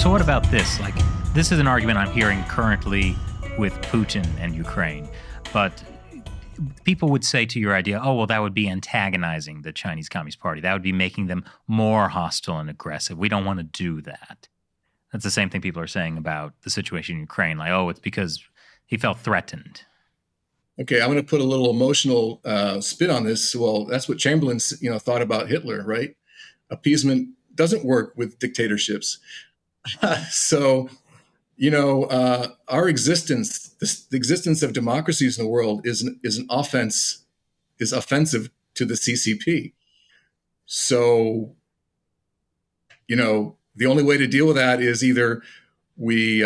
So what about this? Like, this is an argument I'm hearing currently with Putin and Ukraine, but people would say to your idea, oh, well, that would be antagonizing the Chinese Communist Party. That would be making them more hostile and aggressive. We don't want to do that. That's the same thing people are saying about the situation in Ukraine. Like, oh, it's because he felt threatened. Okay, I'm going to put a little emotional spin on this. Well, that's what Chamberlain, thought about Hitler, right? Appeasement doesn't work with dictatorships. So, our existence, the existence of democracies in the world is offensive to the CCP. So, the only way to deal with that is either we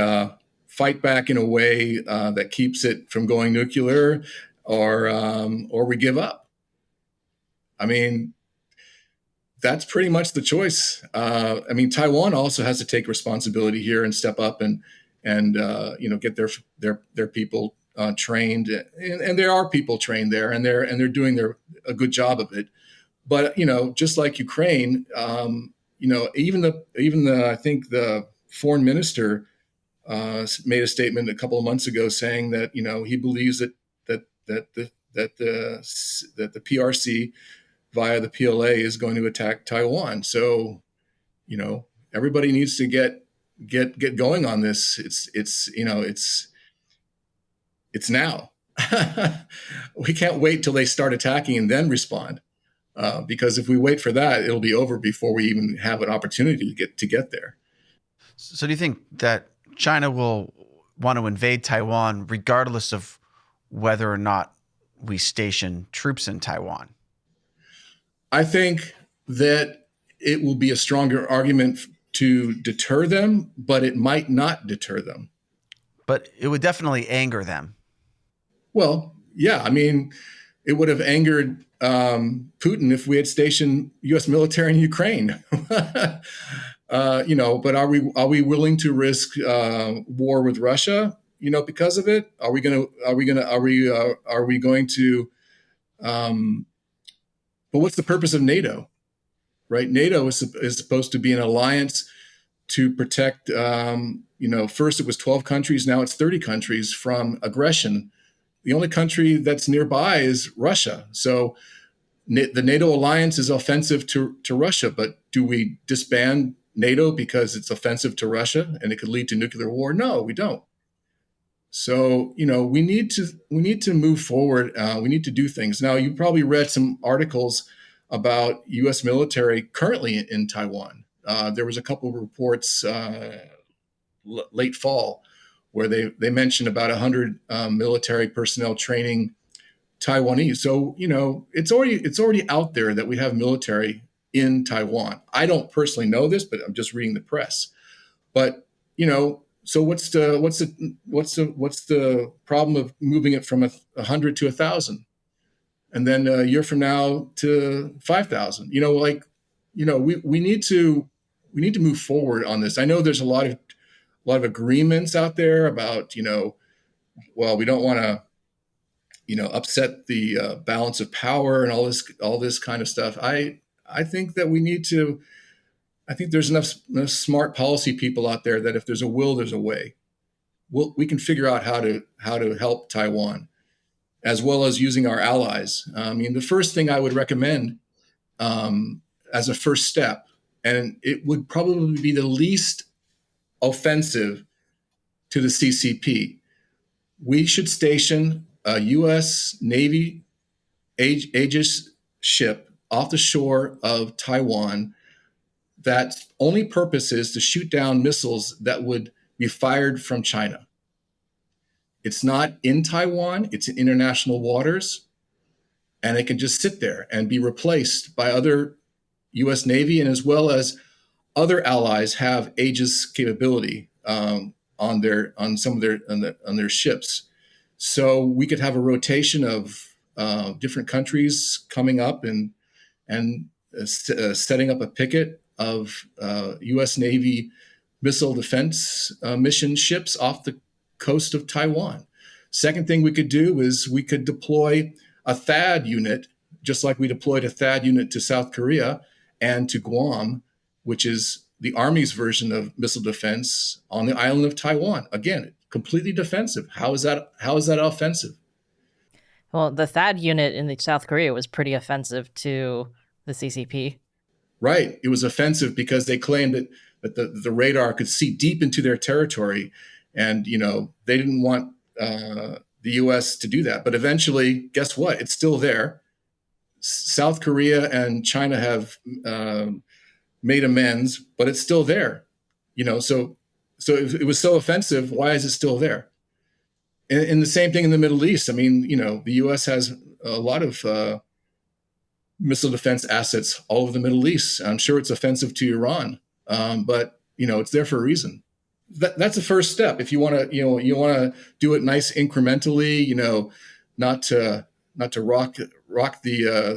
fight back in a way that keeps it from going nuclear, or we give up. I mean, that's pretty much the choice. Taiwan also has to take responsibility here and step up and get their people trained, and there are people trained there, and they're doing a good job of it. But just like Ukraine, even the I think the foreign minister made a statement a couple of months ago saying that he believes that the PRC via the PLA is going to attack Taiwan. So, everybody needs to get going on this. It's now. We can't wait till they start attacking and then respond, because if we wait for that, it'll be over before we even have an opportunity to get there. So, do you think that China will want to invade Taiwan regardless of whether or not we station troops in Taiwan? I think that it will be a stronger argument to deter them, but it might not deter them. But it would definitely anger them. Well, yeah. It would have angered Putin if we had stationed U.S. military in Ukraine. But are we willing to risk war with Russia? Because of it, are we going to? But what's the purpose of NATO, right? NATO is supposed to be an alliance to protect, first it was 12 countries, now it's 30 countries from aggression. The only country that's nearby is Russia. So the NATO alliance is offensive to Russia, but do we disband NATO because it's offensive to Russia and it could lead to nuclear war? No, we don't. So, we need to move forward. We need to do things. Now, you probably read some articles about U.S. military currently in Taiwan. There was a couple of reports late fall where they mentioned about 100 military personnel training Taiwanese. So, it's already out there that we have military in Taiwan. I don't personally know this, but I'm just reading the press. But, so what's the problem of moving it from 100 to 1,000, and then a year from now to 5,000? We need to move forward on this. I know there's a lot of agreements out there about we don't want to upset the balance of power and all this kind of stuff. I think that we need to. I think there's enough smart policy people out there that if there's a will, there's a way. We can figure out how to help Taiwan, as well as using our allies. The first thing I would recommend as a first step, and it would probably be the least offensive to the CCP, we should station a U.S. Navy Aegis ship off the shore of Taiwan. That only purpose is to shoot down missiles that would be fired from China. It's not in Taiwan, it's in international waters, and it can just sit there and be replaced by other U.S. Navy, and as well as other allies have Aegis capability on their ships. So we could have a rotation of different countries coming up and setting up a picket of U.S. Navy missile defense mission ships off the coast of Taiwan. Second thing we could do is we could deploy a THAAD unit, just like we deployed a THAAD unit to South Korea and to Guam, which is the Army's version of missile defense on the island of Taiwan. Again, completely defensive. How is that offensive? Well, the THAAD unit in South Korea was pretty offensive to the CCP. Right. It was offensive because they claimed that the radar could see deep into their territory, and they didn't want the U.S. to do that. But eventually, guess what? It's still there. South Korea and China have made amends, but it's still there. So if it was so offensive, why is it still there? And the same thing in the Middle East. I mean, the U.S. has a lot of missile defense assets all over the Middle East. I'm sure it's offensive to Iran, but it's there for a reason. That's the first step. If you want to, you want to do it nice incrementally, not to rock the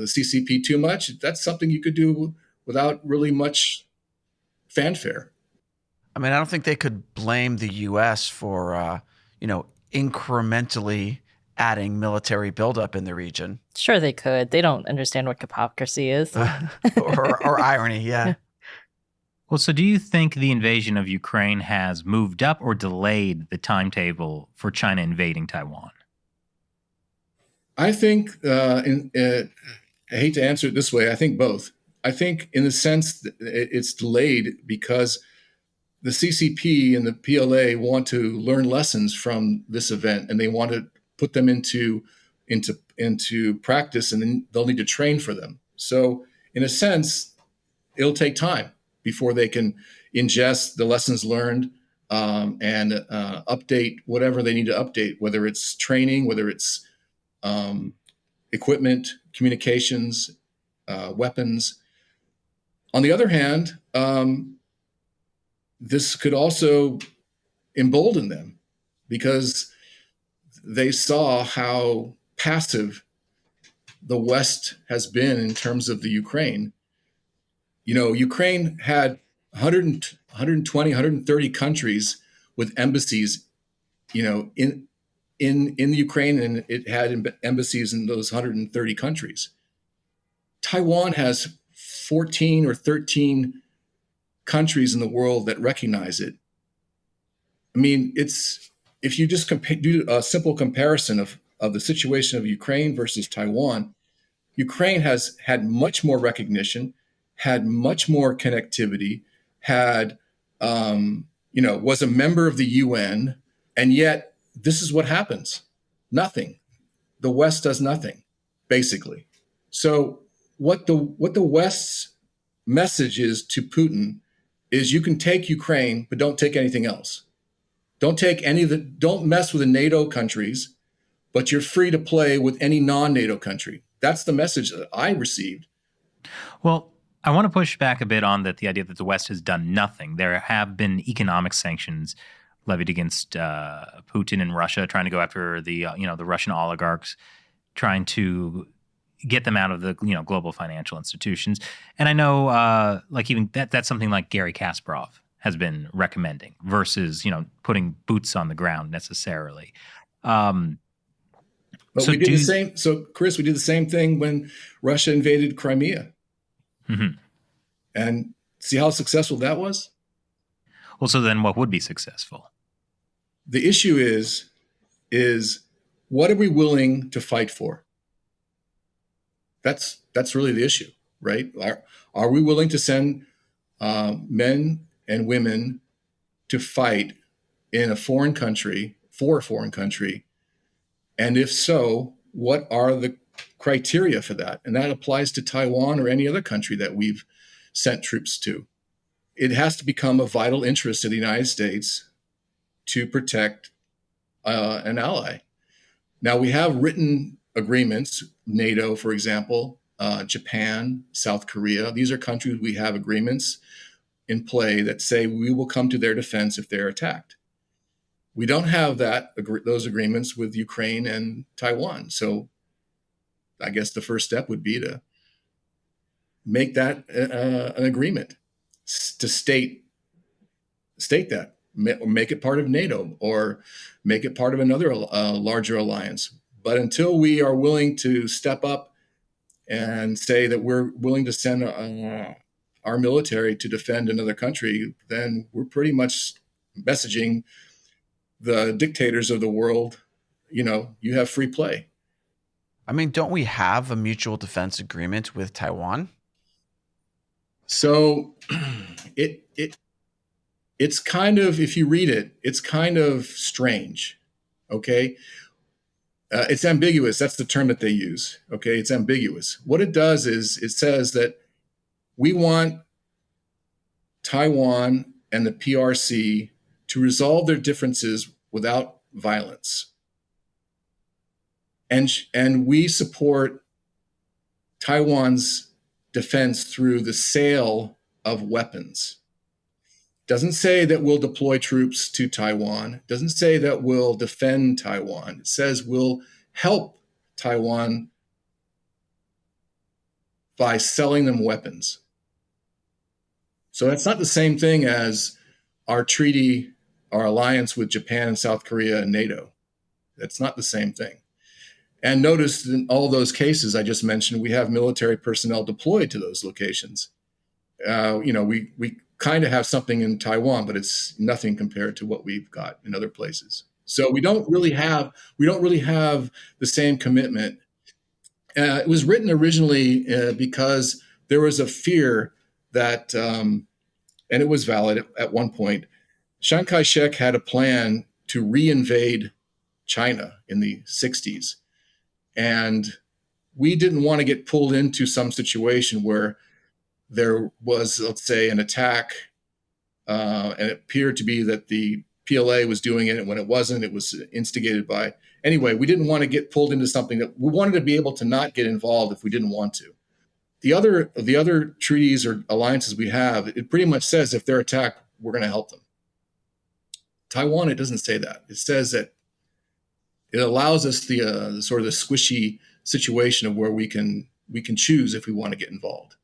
CCP too much. That's something you could do without really much fanfare. I mean, I don't think they could blame the U.S. for, incrementally adding military buildup in the region. Sure, they could. They don't understand what hypocrisy is. or irony, yeah. Well, so do you think the invasion of Ukraine has moved up or delayed the timetable for China invading Taiwan? I think, I hate to answer it this way, I think both. I think in the sense that it's delayed because the CCP and the PLA want to learn lessons from this event, and they want to put them into practice, and then they'll need to train for them. So in a sense, it'll take time before they can ingest the lessons learned and update whatever they need to update, whether it's training, whether it's equipment, communications, weapons. On the other hand, this could also embolden them because they saw how passive the West has been in terms of the Ukraine. Ukraine had 120, 130 countries with embassies, in the Ukraine, and it had embassies in those 130 countries. Taiwan has 14 or 13 countries in the world that recognize it. I mean, if you just do a simple comparison of the situation of Ukraine versus Taiwan, Ukraine has had much more recognition, had much more connectivity, was a member of the UN, and yet this is what happens. Nothing. The West does nothing, basically. So what the West's message is to Putin is you can take Ukraine, but don't take anything else. Don't mess with the NATO countries, but you're free to play with any non-NATO country. That's the message that I received. Well, I want to push back a bit on the idea that the West has done nothing. There have been economic sanctions levied against Putin and Russia, trying to go after the Russian oligarchs, trying to get them out of the global financial institutions. And I know even that's something like Gary Kasparov has been recommending versus putting boots on the ground necessarily. But we did the same. So Chris, we did the same thing when Russia invaded Crimea. Mm-hmm. And see how successful that was? Well, so then what would be successful? The issue is what are we willing to fight for? That's really the issue, right? Are we willing to send men and women to fight in a foreign country, for a foreign country? And if so, what are the criteria for that? And that applies to Taiwan or any other country that we've sent troops to. It has to become a vital interest of the United States to protect an ally. Now, we have written agreements, NATO, for example, Japan, South Korea. These are countries we have agreements in play that say we will come to their defense if they're attacked. We don't have those agreements with Ukraine and Taiwan. So I guess the first step would be to make that an agreement, to state that, make it part of NATO or make it part of another larger alliance. But until we are willing to step up and say that we're willing to send our military to defend another country, then we're pretty much messaging the dictators of the world, you have free play. I mean, don't we have a mutual defense agreement with Taiwan? So it's kind of, if you read it, it's kind of strange. Okay. It's ambiguous. That's the term that they use. Okay. It's ambiguous. What it does is it says that we want Taiwan and the PRC to resolve their differences without violence. And we support Taiwan's defense through the sale of weapons. Doesn't say that we'll deploy troops to Taiwan. Doesn't say that we'll defend Taiwan. It says we'll help Taiwan by selling them weapons. So that's not the same thing as our treaty, our alliance with Japan and South Korea and NATO. That's not the same thing. And notice in all those cases I just mentioned, we have military personnel deployed to those locations. We kind of have something in Taiwan, but it's nothing compared to what we've got in other places. So we don't really have the same commitment. It was written originally because there was a fear that, and it was valid at one point, Chiang Kai-shek had a plan to reinvade China in the 60s. And we didn't want to get pulled into some situation where there was, let's say, an attack, and it appeared to be that the PLA was doing it, and when it wasn't, it was instigated by. Anyway, we didn't want to get pulled into something that we wanted to be able to not get involved if we didn't want to. The other treaties or alliances we have, it pretty much says if they're attacked, we're going to help them. Taiwan, it doesn't say that. It says that it allows us the sort of the squishy situation of where we can choose if we want to get involved.